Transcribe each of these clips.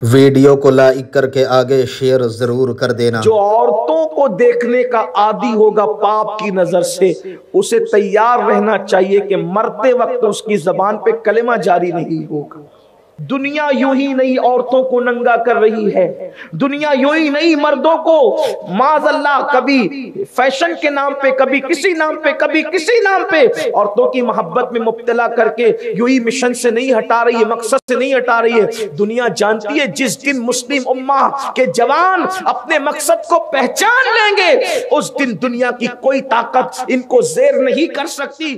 Video کو like کر کے آگے شیئر ضرور کر دینا۔ جو عورتوں کو دیکھنے کا عادی ہوگا پاپ کی نظر سے، اسے تیار رہنا چاہیے کہ مرتے وقت اس کی زبان پہ کلمہ جاری نہیں ہوگا۔ دنیا یوں ہی نہیں عورتوں کو ننگا کر رہی ہے، دنیا یوں ہی نہیں مردوں کو معاذ اللہ کبھی فیشن کے نام پہ، کبھی کسی نام پہ، کبھی کسی نام پہ عورتوں کی محبت میں مبتلا کر کے یوں ہی مشن سے نہیں ہٹا رہی ہے، مقصد سے نہیں ہٹا رہی ہے۔ دنیا جانتی ہے جس دن مسلم امہ کے جوان اپنے مقصد کو پہچان لیں گے، اس دن دنیا کی کوئی طاقت ان کو زیر نہیں کر سکتی۔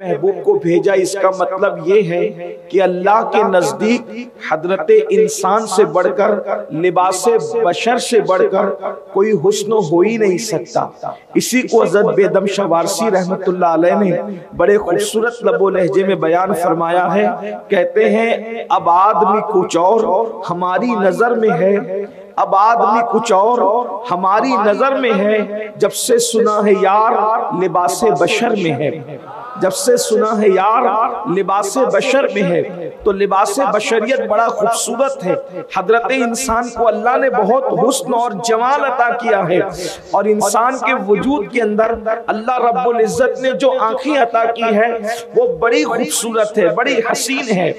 محبوب کو بھیجا، اس کا مطلب یہ ہے کہ اللہ کے نزدیک حضرت انسان سے بڑھ کر، لباس بشر سے بڑھ کر کوئی حسن ہو ہی نہیں سکتا۔ اسی کو حضرت بیدم شاہ وارسی رحمت اللہ علیہ نے بڑے خوبصورت لب و لہجے میں بیان فرمایا ہے۔ کہتے ہیں اب آدمی کچھ اور ہماری نظر میں ہے، اب آدمی کچھ اور ہماری نظر میں ہے، جب سے سنا ہے یار لباس بشر میں ہے، جب سے سنا ہے یار لباس بشر میں ہے۔ تو لباس بشریت بڑا خوبصورت ہے۔ حضرت انسان کو اللہ نے بہت حسن اور جمال عطا کیا ہے، اور انسان کے وجود کے اندر اللہ رب العزت نے جو آنکھیں عطا کی ہے وہ بڑی خوبصورت ہے، بڑی حسین ہے۔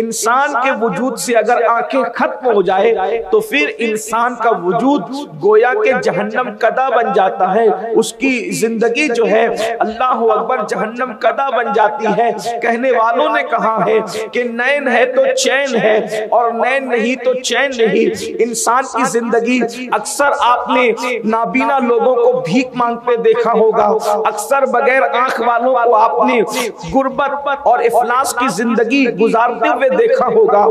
انسان کے وجود سے اگر آنکھیں ختم ہو جائے تو پھر انسان کا وجود گویا کہ جہنم کدہ بن جاتا ہے، اس کی زندگی جو ہے اللہ اکبر جہنم کدہ بن جاتی ہے۔ کہنے والوں نے کہا ہے کہ نین ہے تو چین ہے، اور نین نہیں تو چین نہیں۔ انسان کی زندگی اکثر آپ نے نابینا لوگوں کو بھیک مانگتے دیکھا ہوگا، اکثر بغیر آنکھ والوں کو آپ نے غربت اور افلاس کی زندگی گزارتے ہوئے دیکھا ہوگا۔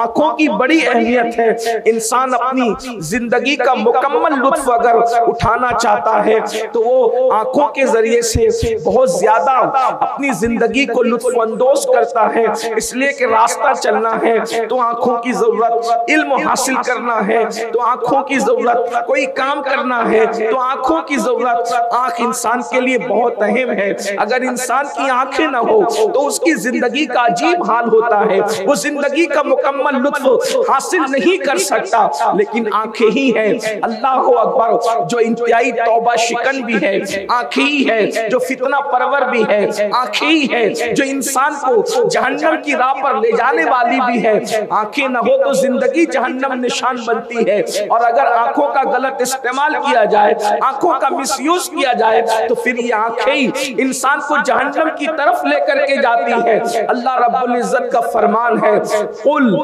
آنکھوں کی بڑی اہمیت ہے۔ انسان اپنی زندگی کا مکمل لطف اگر اٹھانا چاہتا ہے تو وہ آنکھوں کے ذریعے سے بہت زیادہ اپنی زندگی کو لطف اندوز کرتا ہے۔ اس لیے کہ راستہ چلنا ہے تو آنکھوں کی ضرورت، علم حاصل کرنا ہے تو آنکھوں کی ضرورت، کوئی کام کرنا ہے تو آنکھوں کی ضرورت۔ آنکھ انسان کے لیے بہت اہم ہے۔ اگر انسان کی آنکھیں نہ ہو تو اس کی زندگی کا عجیب حال ہوتا ہے، وہ زندگی کا مکمل لطف حاصل نہیں کر سکتا۔ لیکن آنکھیں ہی ہے اللہ اکبر جو انتہائی توبہ شکن بھی ہے، آنکھیں ہی ہے جو فتنہ پرور بھی ہے، آنکھیں ہی ہے جو انسان کو جہنم کی راہ پر لے جانے والی بھی ہے۔ آنکھیں نہ ہو تو زندگی جہنم نشان بنتی ہے، اور اگر آنکھوں کا غلط استعمال کیا جائے، آنکھوں کا مس یوز کیا جائے تو پھر یہ آنکھیں ہی انسان کو جہنم کی طرف لے کر کے جاتی ہے۔ اللہ رب العزت کا فرمان ہے قل،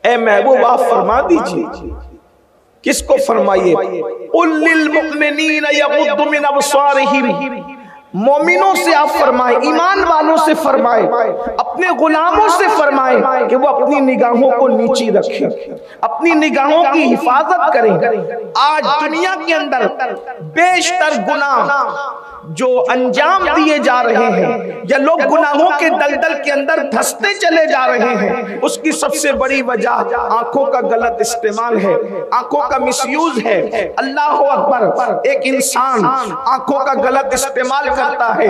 اے محبوب آپ فرما دیجئے۔ کس کو فرمائیے؟ قل للمؤمنین یغضوا من ابصارہم، مومنوں سے آپ فرمائیں، ایمان والوں سے فرمائیں، اپنے غلاموں سے فرمائیں کہ وہ اپنی نگاہوں کو نیچی رکھیں، اپنی نگاہوں کی حفاظت کریں۔ آج دنیا کے اندر بیشتر گناہ جو انجام دیے جا رہے ہیں یا لوگ گناہوں کے دلدل کے اندر دھستے چلے جا رہے ہیں، اس کی سب سے بڑی وجہ آنکھوں کا غلط استعمال ہے، آنکھوں کا مس یوز ہے۔ اللہ اکبر، ایک انسان آنکھوں کا غلط استعمال کرتا ہے،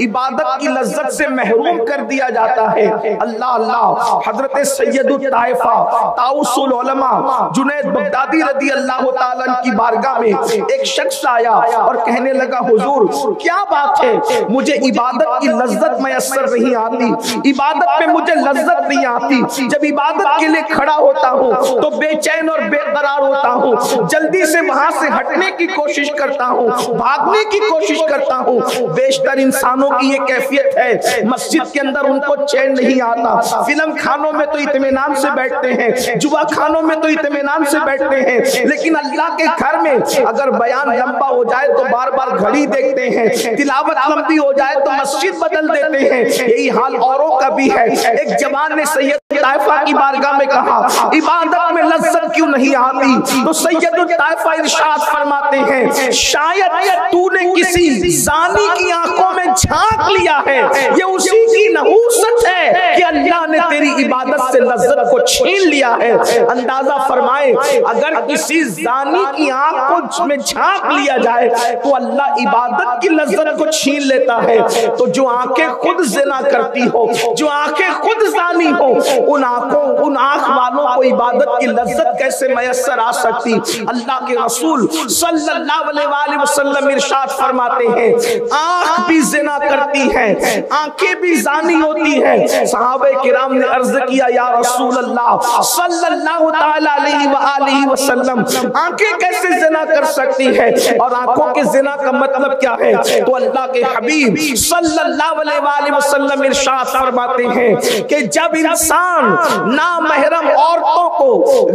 عبادت کی لذت سے محروم کر دیا جاتا ہے۔ اللہ اللہ، حضرت سید الطائفہ طاؤس العلماء جنید بغدادی رضی اللہ تعالیٰ عنہ کی بارگاہ میں ایک شخص آیا اور کہنے لگا حضور کیا بات ہے، مجھے عبادت کی لذت میسر نہیں آتی، عبادت میں مجھے لذت نہیں آتی، جب عبادت کے لیے کھڑا ہوتا ہوں تو بے چین اور بے قرار ہوتا ہوں، جلدی سے وہاں سے ہٹنے کی کوشش کرتا ہوں، بھاگنے کی کوشش کرتا ہوں۔ بیشتر انسانوں کی یہ کیفیت ہے، مسجد کے اندر ان کو چین نہیں آتا، فلم خانوں میں تو اطمینان سے بیٹھتے ہیں، جوا خانوں میں تو اطمینان سے بیٹھتے ہیں، لیکن اللہ کے گھر میں اگر بیان لمبا ہو جائے تو بار بار گھڑی دیکھتے ہیں، تلاوت لمبی ہو جائے تو مسجد بدل دیتے ہیں۔ یہی حال اوروں کا بھی ہے۔ ایک جوان نے سید طائفہ کی بارگاہ میں کہا عبادت میں لذت کیوں نہیں آتی؟ تو سید طائفہ ارشاد فرماتے ہیں شاید تو نے کسی زانی کی آنکھوں میں جھانک لیا ہے، یہ اسی کی نحوست ہے ہے کہ اللہ نے تیری عبادت سے لذت کو چھین لیا ہے۔ اندازہ فرمائے اگر کسی زانی کی آنکھ میں جھانک لیا جائے تو اللہ عبادت کی لذت کو چھین لیتا ہے، تو جو آنکھیں خود زنا کرتی ہو، جو آنکھیں خود زانی ہو، ان آنکھ والوں کو عبادت کی لذت کیسے میسر آ سکتی؟ اللہ کے رسول صلی اللہ علیہ وآلہ وسلم ارشاد فرماتے ہیں آنکھ بھی زنا کرتی ہے، آنکھیں بھی زانی ہوتی ہیں۔ صحابہ کرام نے عرض کیا یا رسول اللہ صلی اللہ تعالی علیہ وآلہ وسلم آنکھیں کیسے زنا کر سکتی ہے اور آنکھوں کے زنا کا مطلب کیا ہے؟ تو اللہ کے حبیب صلی اللہ علیہ وآلہ وسلم ارشاد فرماتے ہیں کہ جب انسان نامحرم عورتوں کو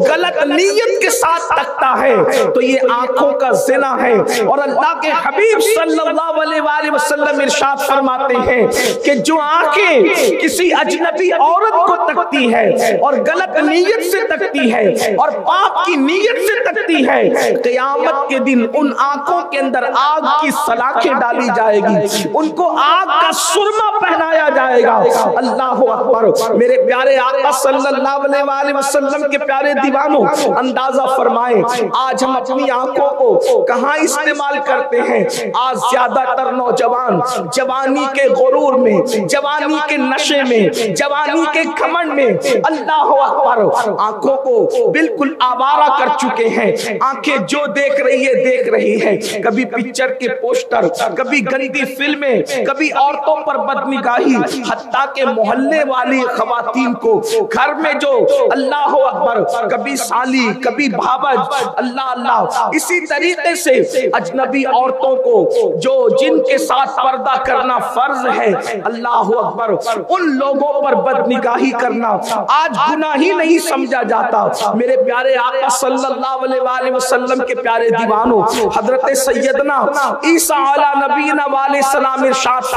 غلط نیت کے ساتھ تکتا ہے تو یہ آنکھوں کا زنا ہے، اور اللہ کے حبیب صلی اللہ علیہ وآلہ وسلم ارشاد فرماتے ہیں کہ جو آنکھیں کسی اجنبی عورت کو تکتی ہے اور غلط نیت سے تکتی ہے اور پاپ کی نیت سے تکتی ہے، قیامت کے دن ان آنکھوں کے اندر آگ کی سلاخیں ڈالی جائے گی، ان کو آگ کا سرما پہنایا جائے گا۔ اللہ اکبر۔ میرے پیارے آقا صلی اللہ علیہ وآلہ وسلم کے پیارے دیوانوں، اندازہ فرمائیں آج ہم اپنی آنکھوں کو کہاں استعمال کرتے ہیں؟ آج زیادہ تر نوجوان جوانی کے غرور میں، جوانی کے نشے میں، جوانی کے گھمنڈ میں اللہ اکبر آنکھوں کو بالکل آوارہ کر چکے ہیں۔ آنکھیں جو دیکھ رہی ہے دیکھ رہی ہے، کبھی پکچر کے پوسٹر، کبھی گندی فلمیں، کبھی عورتوں پر بدنگاہی، حتیٰ کہ محلے والی خواتین کو گھر میں جو اللہ اکبر کبھی سالی کبھی بھاوج، اللہ اللہ، اسی طریقے سے اجنبی عورتوں کو جو جن کے ساتھ پردہ کرنا فرض ہے، اللہ اکبر، ان لوگوں پر بدنگاہی کرنا آج گناہ ہی نہیں سمجھا جاتا۔ میرے پیارے آقا صلی اللہ علیہ وآلہ وسلم کے پیارے دیوانوں، حضرت سیدنا عیسیٰ علیہ نبینا علیہ السلام ارشاد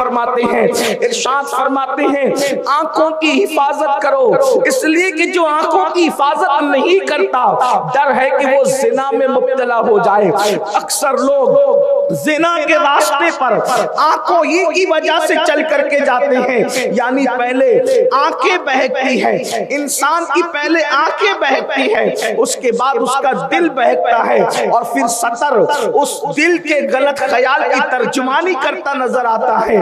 فرماتے ہیں آنکھوں کی حفاظت کرو، اس لیے کہ جو آنکھوں کی حفاظت نہیں کرتا ڈر ہے کہ وہ زنا میں مبتلا ہو جائے۔ اکثر لوگ زنا کے راستے پر آنکھوں ہی کی وجہ سے چل کر کے جاتے ہیں، یعنی پہلے آنکھیں بہکتی ہے انسان کی، پہلے آنکھیں بہکتی ہے، اس کے بعد اس کا دل بہکتا ہے، اور پھر سطر اس دل کے غلط خیال کی ترجمانی کرتا نظر آتا ہے۔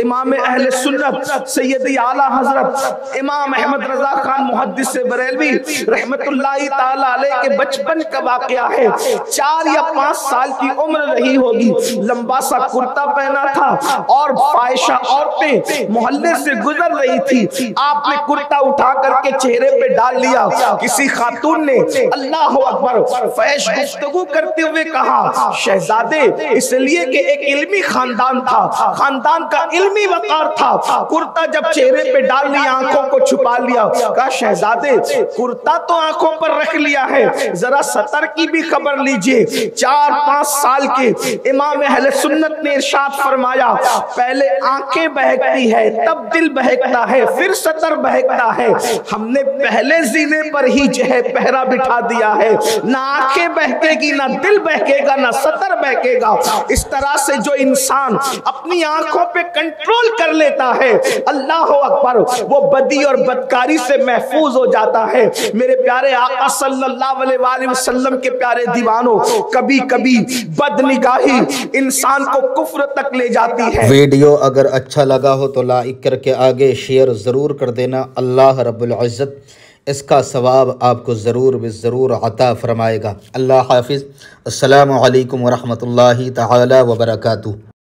امام اہل سنت سیدی اعلیٰ حضرت امام احمد رضا خان محدث بریلوی رحمت اللہ تعالی علیہ کے بچپن کا واقعہ ہے۔ 4 یا 5 سال کی عمر رہی ہوگی، لمبا سا کرتا پہنا تھا اور فاحشہ عورتیں محلے سے گزر رہی تھی، آپ نے کرتا اٹھا کر کے چہرے پہ ڈال لیا۔ کسی خاتون نے اللہ اکبر فحش گفتگو کرتے ہوئے کہا شہزادے، اس لیے کہ ایک علمی خاندان تھا، خاندان کا علمی وقار تھا، کرتا جب چہرے پہ ڈال لیا آنکھوں کو چھپا لیا، کہا شہزادے کرتا تو آنکھوں پر رکھ لیا ہے، ذرا سطر کی بھی خبر لیجئے۔ 4-5 سال کے امام اہل سنت نے ارشاد فرمایا پہلے آنکھیں بہکتی ہے، تب دل بہکتا ہے، پھر سطر بہکتا ہے۔ ہم نے پہلے زینے پر ہی جو ہے پہرا بٹھا دیا ہے، نہ آنکھیں بہکے گی، نہ دل بہکے گا، نہ سطر بہکے گا۔ اس طرح سے جو انسان اپنی آنکھوں پہ کنٹرول کر لیتا ہے، اللہ اکبر، وہ بدی اور بدکاری سے محفوظ ہو جاتا ہے۔ میرے پیارے آقا صلی اللہ علیہ وآلہ وسلم کے پیارے دیوانوں، کبھی کبھی بدنگاہی انسان کو کفر تک لے جاتی ہے۔ ویڈیو اگر اچھا لگا ہو تو لائک کر کے آگے شیئر ضرور کر دینا۔ اللہ رب العزت اس کا ثواب آپ کو ضرور عطا فرمائے گا۔ اللہ حافظ۔ السلام علیکم ورحمۃ اللہ تعالی وبرکاتہ۔